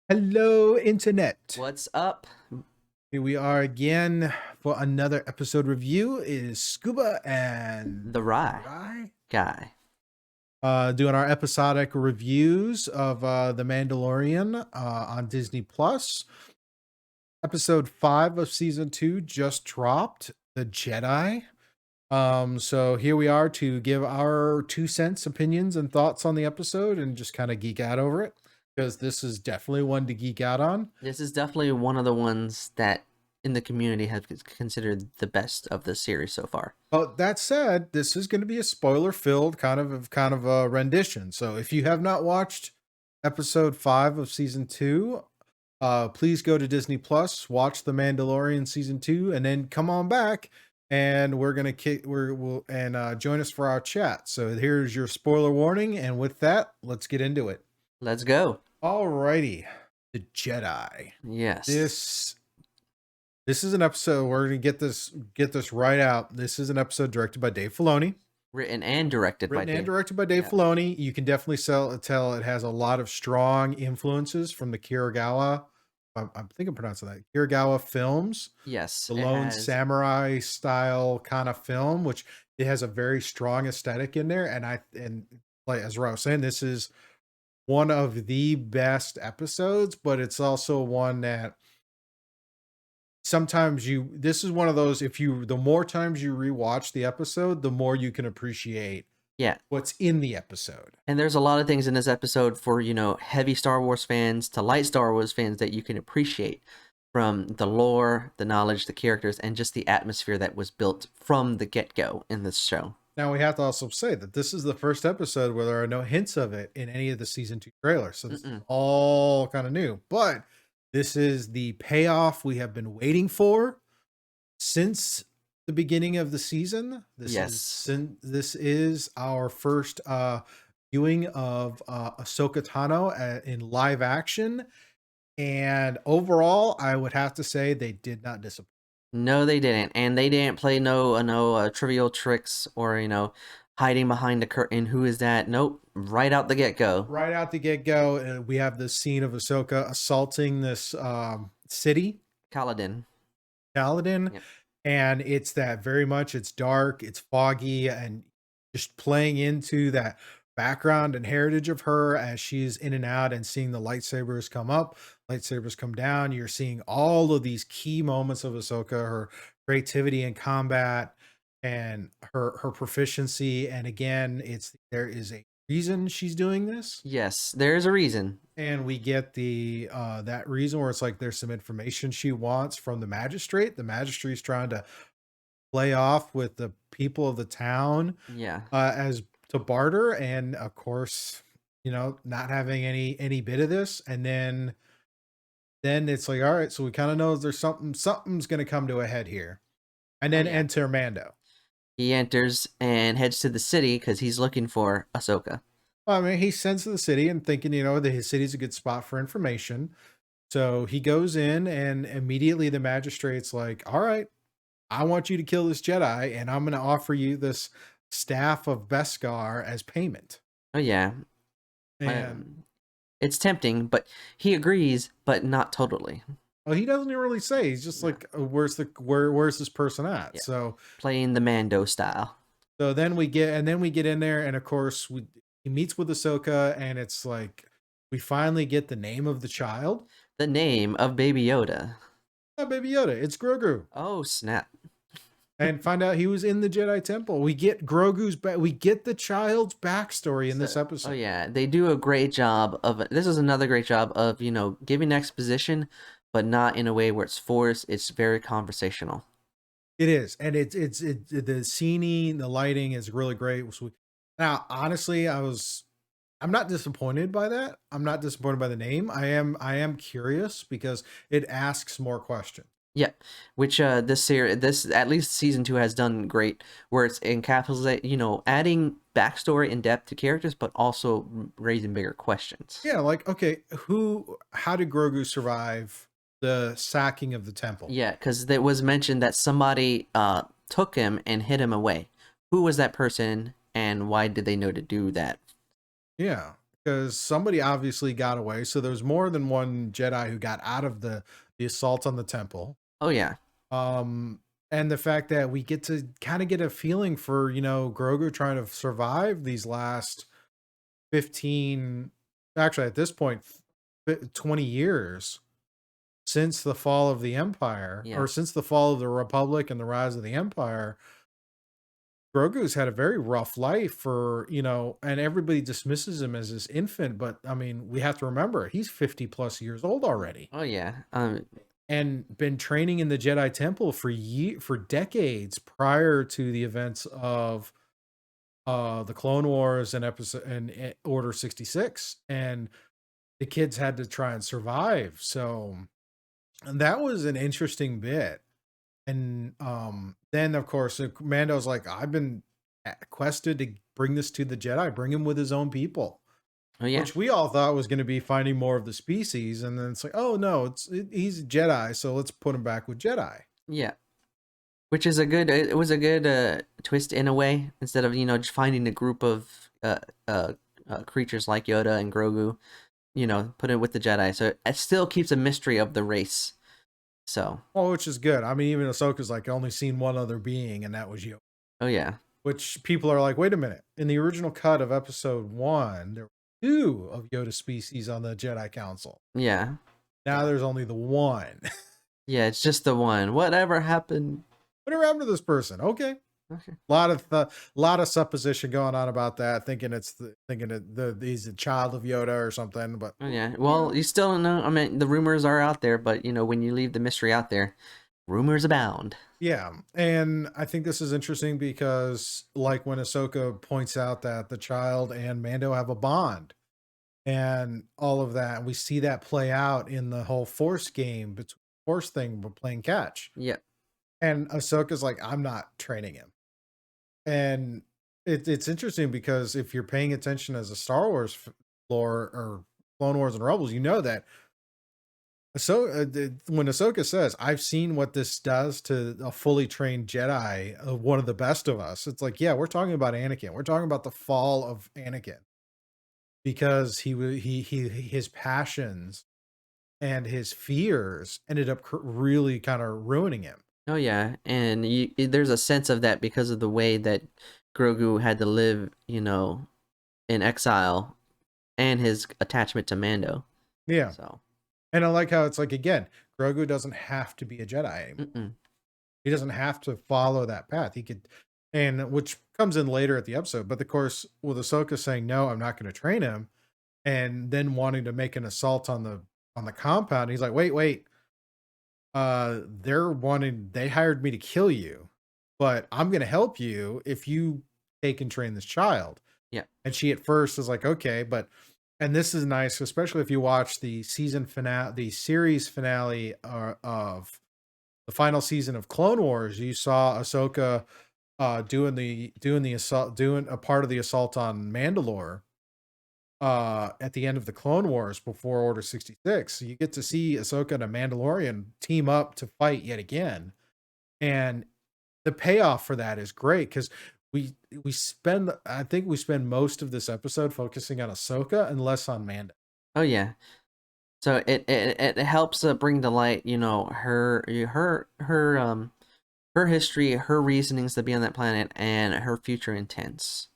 Hello, Internet. What's up? Here we are again for another episode review. It is Scuba and The Ry Ry, guy. doing our episodic reviews of The Mandalorian on Disney Plus. Episode 5 of season 2 just dropped, The Jedi. So here we are to give our 2 cents opinions and thoughts on the episode and just kind of geek out over it, because this is definitely one to geek out on. This is definitely one of the ones that in the community have considered the best of the series so far. But that said, this is going to be a spoiler-filled kind of a rendition. So if you have not watched episode 5 of season 2, please go to Disney Plus, watch The Mandalorian season 2, and then come on back, and we're gonna join us for our chat. So here's your spoiler warning, and with that, let's get into it. Let's go. Alrighty, The Jedi. Yes. This is an episode. We're gonna get this right out. This is an episode directed by Dave Filoni. Written and directed by Dave. Filoni. You can definitely tell it has a lot of strong influences from the Kurosawa. I think I'm pronouncing that Kurosawa films. Yes. The Lone Samurai style kind of film, which it has a very strong aesthetic in there. And like as Rob was saying, this is one of the best episodes, but it's also one that sometimes this is one of those, the more times you rewatch the episode, the more you can appreciate what's in the episode. And there's a lot of things in this episode for, heavy Star Wars fans to light Star Wars fans that you can appreciate from the lore, the knowledge, the characters, and just the atmosphere that was built from the get-go in this show. Now, we have to also say that this is the first episode where there are no hints of it in any of the season 2 trailers. So this is all kind of new, but this is the payoff we have been waiting for since the beginning of the season. This is our first viewing of Ahsoka Tano in live action, and overall, I would have to say they did not disappoint. No, they didn't, and they didn't play no trivial tricks or hiding behind the curtain. Who is that? Nope. Right out the get-go. Right out the get-go, we have this scene of Ahsoka assaulting this city. Kaladin. Yep. And it's that very much, it's dark, it's foggy, and just playing into that background and heritage of her as she's in and out and seeing the lightsabers come up, lightsabers come down. You're seeing all of these key moments of Ahsoka, her creativity in combat and her proficiency. And again, there is a reason she's doing this. Yes, there's a reason. And we get the that reason where it's like there's some information she wants from the magistrate. The magistrate's trying to play off with the people of the town, as to barter, and of course, not having any bit of this. And then it's like, all right, so we kind of know there's something's going to come to a head here. And then enter Mando. He enters and heads to the city because he's looking for Ahsoka. Well, I mean, he sends to the city and thinking, that his city's a good spot for information. So he goes in, and immediately the magistrate's like, all right, I want you to kill this Jedi, and I'm going to offer you this staff of Beskar as payment. Oh, yeah. And it's tempting, but he agrees, but not totally. Well, he doesn't even really say. He's just like, where's this person at? Yeah. So playing the Mando style. So then we get in there, and of course he meets with Ahsoka, and it's like we finally get the name of the child. The name of Baby Yoda. Not Baby Yoda. It's Grogu. Oh, snap. And find out he was in the Jedi Temple. We get we get the child's backstory in this episode. Oh yeah, they do a great job of it. This is another great job of, giving exposition, but not in a way where it's forced. It's very conversational. It is. And it's the scening, the lighting is really great. Now, honestly, I'm not disappointed by that. I'm not disappointed by the name. I am curious because it asks more questions. Yeah, which this at least season 2 has done great, where it's encapsulate, adding backstory and depth to characters, but also raising bigger questions. Yeah, like, okay, how did Grogu survive the sacking of the temple? Yeah, because it was mentioned that somebody took him and hid him away. Who was that person, and why did they know to do that? Yeah, because somebody obviously got away. So there's more than one Jedi who got out of the assault on the temple. Oh yeah. Um, and the fact that we get to kind of get a feeling for, Grogu trying to survive these last 15, actually at this point, 20 years since the fall of the Empire, Yeah. or since the fall of the Republic and the rise of the Empire. Grogu's had a very rough life and everybody dismisses him as this infant, but I mean, we have to remember he's 50 plus years old already Oh yeah. and been training in the Jedi Temple for decades prior to the events of the Clone Wars and Order 66, and the kids had to try and survive. So, and that was an interesting bit. And then of course Mando's like, I've been quested to bring this to the Jedi, bring him with his own people, Oh yeah. which we all thought was going to be finding more of the species, and then it's like, oh no, he's a Jedi, so let's put him back with Jedi. Yeah. Which is it was a good twist in a way, instead of just finding a group of creatures like Yoda and Grogu, put it with the Jedi. So it still keeps a mystery of the race. So. Well, which is good. I mean, even Ahsoka's like, only seen one other being, and that was you. Oh yeah. Which people are like, wait a minute. In the original cut of episode 1, there were 2 of Yoda species on the Jedi Council. Yeah. Now there's only the one. Yeah, it's just the one. Whatever happened? Whatever happened to this person? Okay. Okay. Lot of supposition going on about that, thinking he's a child of Yoda or something. But Oh yeah. Well, you still don't know. I mean, the rumors are out there, but when you leave the mystery out there, rumors abound. yeah, and I think this is interesting because, like, when Ahsoka points out that the child and Mando have a bond, and all of that, we see that play out in the whole Force game, between Force thing, we're playing catch, Yeah. and Ahsoka's like, I'm not training him. And it's interesting because if you're paying attention as a Star Wars lore or Clone Wars and Rebels, you know that when Ahsoka says, "I've seen what this does to a fully trained Jedi, one of the best of us," it's like, yeah, we're talking about Anakin. We're talking about the fall of Anakin because his passions and his fears ended up really kind of ruining him. Oh yeah, and there's a sense of that because of the way that Grogu had to live, in exile, and his attachment to Mando. Yeah. So. And I like how it's like, again, Grogu doesn't have to be a Jedi anymore. Mm-mm. He doesn't have to follow that path. He could, and which comes in later at the episode. But of course, with Ahsoka saying, no, I'm not going to train him, and then wanting to make an assault on the compound, he's like, wait. They hired me to kill you, but I'm going to help you if you take and train this child. Yeah. And she at first is like, okay, and this is nice, especially if you watch the series finale of the final season of Clone Wars. You saw Ahsoka doing the assault, doing a part of the assault on Mandalore at the end of the Clone Wars before Order 66. So you get to see Ahsoka and a Mandalorian team up to fight yet again. And the payoff for that is great because I think we spend most of this episode focusing on Ahsoka and less on Mando. Oh yeah. So it helps bring to light, her history, her reasonings to be on that planet, and her future intents.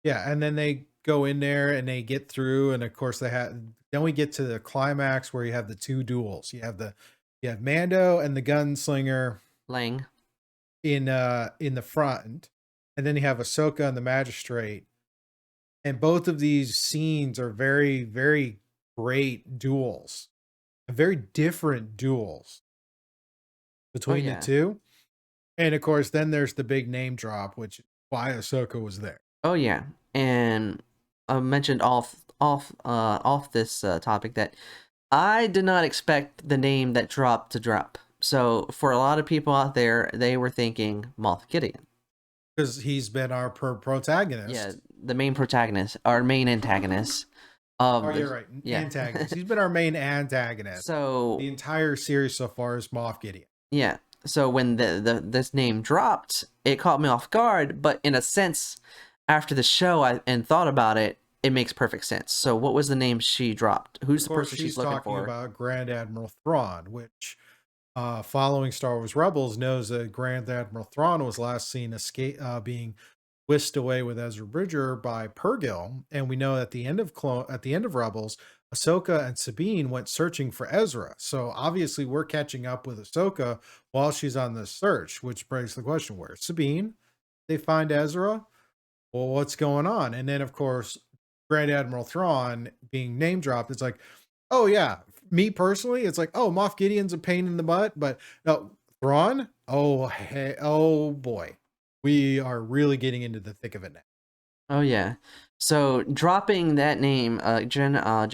Yeah, and then they go in there and they get through, and of course then we get to the climax where you have the 2 duels. You have Mando and the gunslinger Lang. in the front, and then you have Ahsoka and the magistrate. And both of these scenes are very, very great duels, very different duels between the 2. And of course, then there's the big name drop, which is why Ahsoka was there. Oh yeah, and I mentioned off this topic that I did not expect the name that dropped to drop. So for a lot of people out there, they were thinking Moff Gideon. Because he's been our protagonist. Yeah, the main protagonist, our main antagonist. You're right. Yeah. Antagonist. He's been our main antagonist. So the entire series so far is Moff Gideon. Yeah. So when this name dropped, it caught me off guard. But in a sense, after the show and thought about it, it makes perfect sense. So what was the name she dropped? Who's Of the course, person she's she's looking talking for? about Grand Admiral Thrawn, which, following Star Wars Rebels, knows that Grand Admiral Thrawn was last seen being whisked away with Ezra Bridger by Purrgil, and we know at the end of Rebels, Ahsoka and Sabine went searching for Ezra. So obviously, we're catching up with Ahsoka while she's on this search, which brings the question: where's Sabine? They find Ezra. Well, what's going on? And then, of course, Grand Admiral Thrawn being name dropped. It's like, oh yeah, me personally, it's like, oh, Moff Gideon's a pain in the butt, but no, Thrawn. Oh, hey, oh boy, we are really getting into the thick of it now. Oh yeah. So dropping that name, General,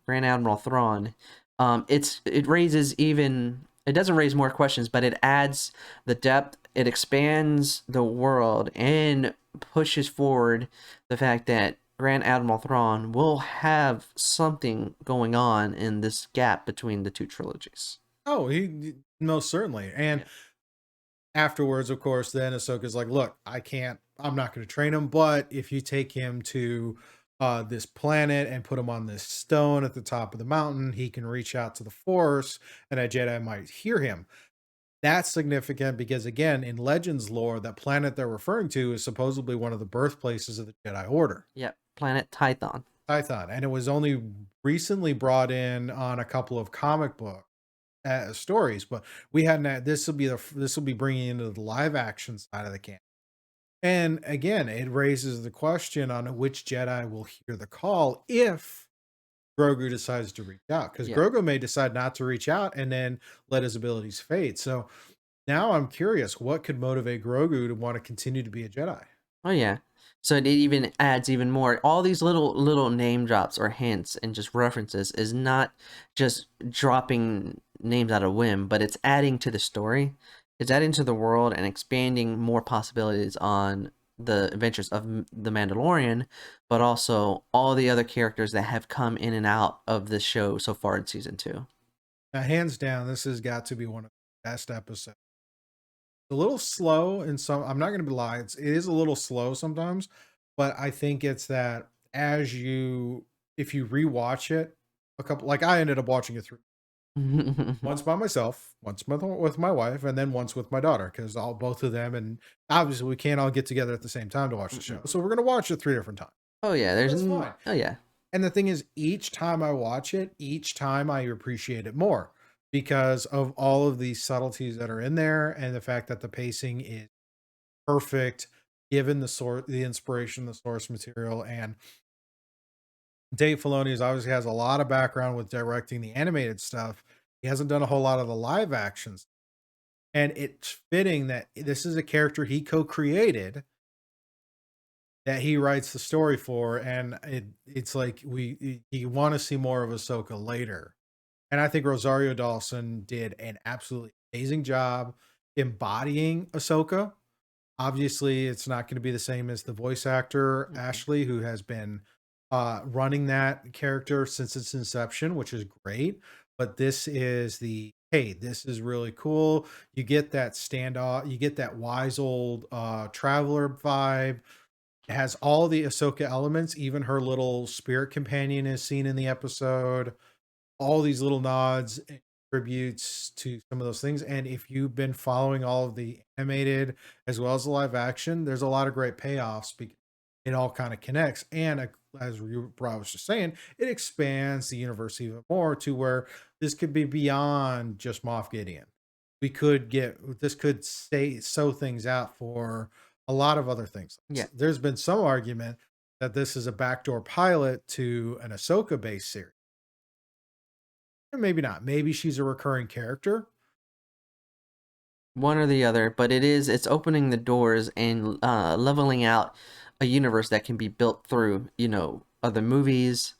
Grand Admiral Thrawn, it raises even. It doesn't raise more questions, but it adds the depth. It expands the world and pushes forward the fact that Grand Admiral Thrawn will have something going on in this gap between the two trilogies. Oh, most certainly. And Yeah. afterwards, of course, then Ahsoka's like, look, I'm not going to train him, but if you take him to this planet and put him on this stone at the top of the mountain, he can reach out to the Force and a Jedi might hear him. That's significant because, again, in Legends lore, that planet they're referring to is supposedly one of the birthplaces of the Jedi Order, Yep. Planet Tython. Tython. And it was only recently brought in on a couple of comic book stories, but we hadn't. This will be bringing into the live action side of the camp. And again, it raises the question on which Jedi will hear the call if Grogu decides to reach out, because Yeah. Grogu may decide not to reach out and then let his abilities fade. So now I'm curious, what could motivate Grogu to want to continue to be a Jedi? Oh yeah. So it even adds even more. All these little name drops or hints and just references is not just dropping names out of whim, but it's adding to the story. It's adding to the world and expanding more possibilities on the adventures of the Mandalorian, but also all the other characters that have come in and out of this show so far in season 2. Now, hands down, this has got to be one of the best episodes. A little slow in some. I'm not going to be lying. It is a little slow sometimes, but I think it's that if you rewatch it a couple, like I ended up watching it through once by myself, once with my wife, and then once with my daughter, because all both of them, and obviously we can't all get together at the same time to watch the show, so we're gonna watch it 3 different times. Oh yeah, That's fine. oh yeah. And the thing is, each time I watch it, each time I appreciate it more because of all of these subtleties that are in there, and the fact that the pacing is perfect, given the inspiration, the source material, and Dave Filoni obviously has a lot of background with directing the animated stuff. He hasn't done a whole lot of the live actions. And it's fitting that this is a character he co-created that he writes the story for, and it's like you want to see more of Ahsoka later. And I think Rosario Dawson did an absolutely amazing job embodying Ahsoka. Obviously, it's not going to be the same as the voice actor Mhm. Ashley, who has been running that character since its inception, which is great. But this is hey, this is really cool. You get that standoff, you get that wise old traveler vibe. It has all the Ahsoka elements, even her little spirit companion is seen in the episode, all these little nods and tributes to some of those things. And if you've been following all of the animated as well as the live action, there's a lot of great payoffs because it all kind of connects. And as I was just saying, it expands the universe even more to where this could be beyond just Moff Gideon. This could stay sew things out for a lot of other things. Yeah. There's been some argument that this is a backdoor pilot to an Ahsoka based series. Or maybe not. Maybe she's a recurring character. One or the other, but it's opening the doors and leveling out a universe that can be built through, other movies,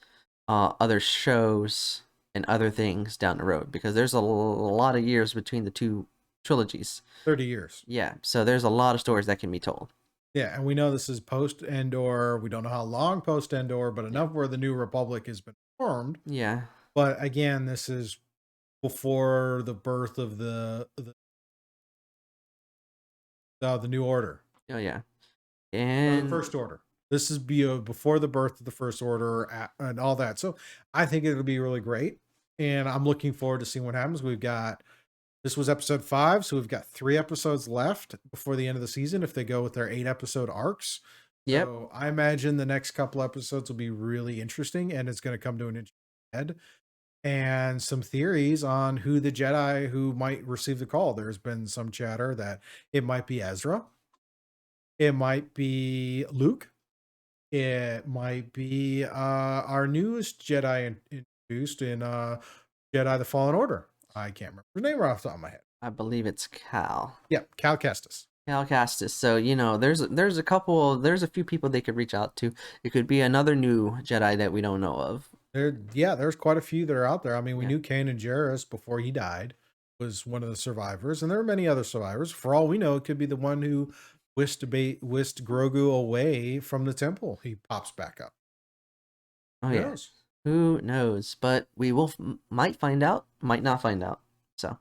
other shows, and other things down the road, because there's a lot of years between the two trilogies. 30 years. Yeah, so there's a lot of stories that can be told. Yeah, and we know this is post Endor. We don't know how long post Endor, but Yeah. enough where the new Republic has been formed. Yeah. But again, this is before the birth of the New Order, Oh yeah. or the And First Order. This is before the birth of the First Order and all that. So I think it'll be really great. And I'm looking forward to seeing what happens. This was episode 5, so we've got 3 episodes left before the end of the season if they go with their 8-episode arcs. Yep. So I imagine the next couple episodes will be really interesting, and it's going to come to an interesting head. And some theories on who the Jedi who might receive the call. There's been some chatter that it might be Ezra, it might be Luke, it might be our newest Jedi introduced in Jedi the Fallen Order. I can't remember his name right off the top of my head. I believe it's Cal. Yeah, Cal Kestis. Cal Castis. So, there's a few people they could reach out to. It could be another new Jedi that we don't know of. There's quite a few that are out there. I mean, we Yeah. knew Kanan Jarrus before he died was one of the survivors, and there are many other survivors. For all we know, it could be the one who whisked Grogu away from the temple. He pops back up. Oh Who yeah. knows? Who knows? But we might find out, might not find out. So,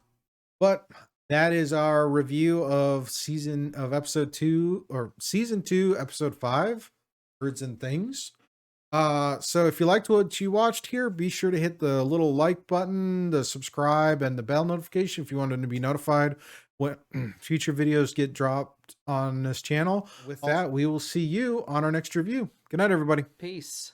But that is our review of episode 2 or season 2, episode 5, Birds and Things. So if you liked what you watched here, be sure to hit the little like button, the subscribe, and the bell notification if you wanted to be notified when future videos get dropped on this channel. With that, we will see you on our next review. Good night, everybody. peace.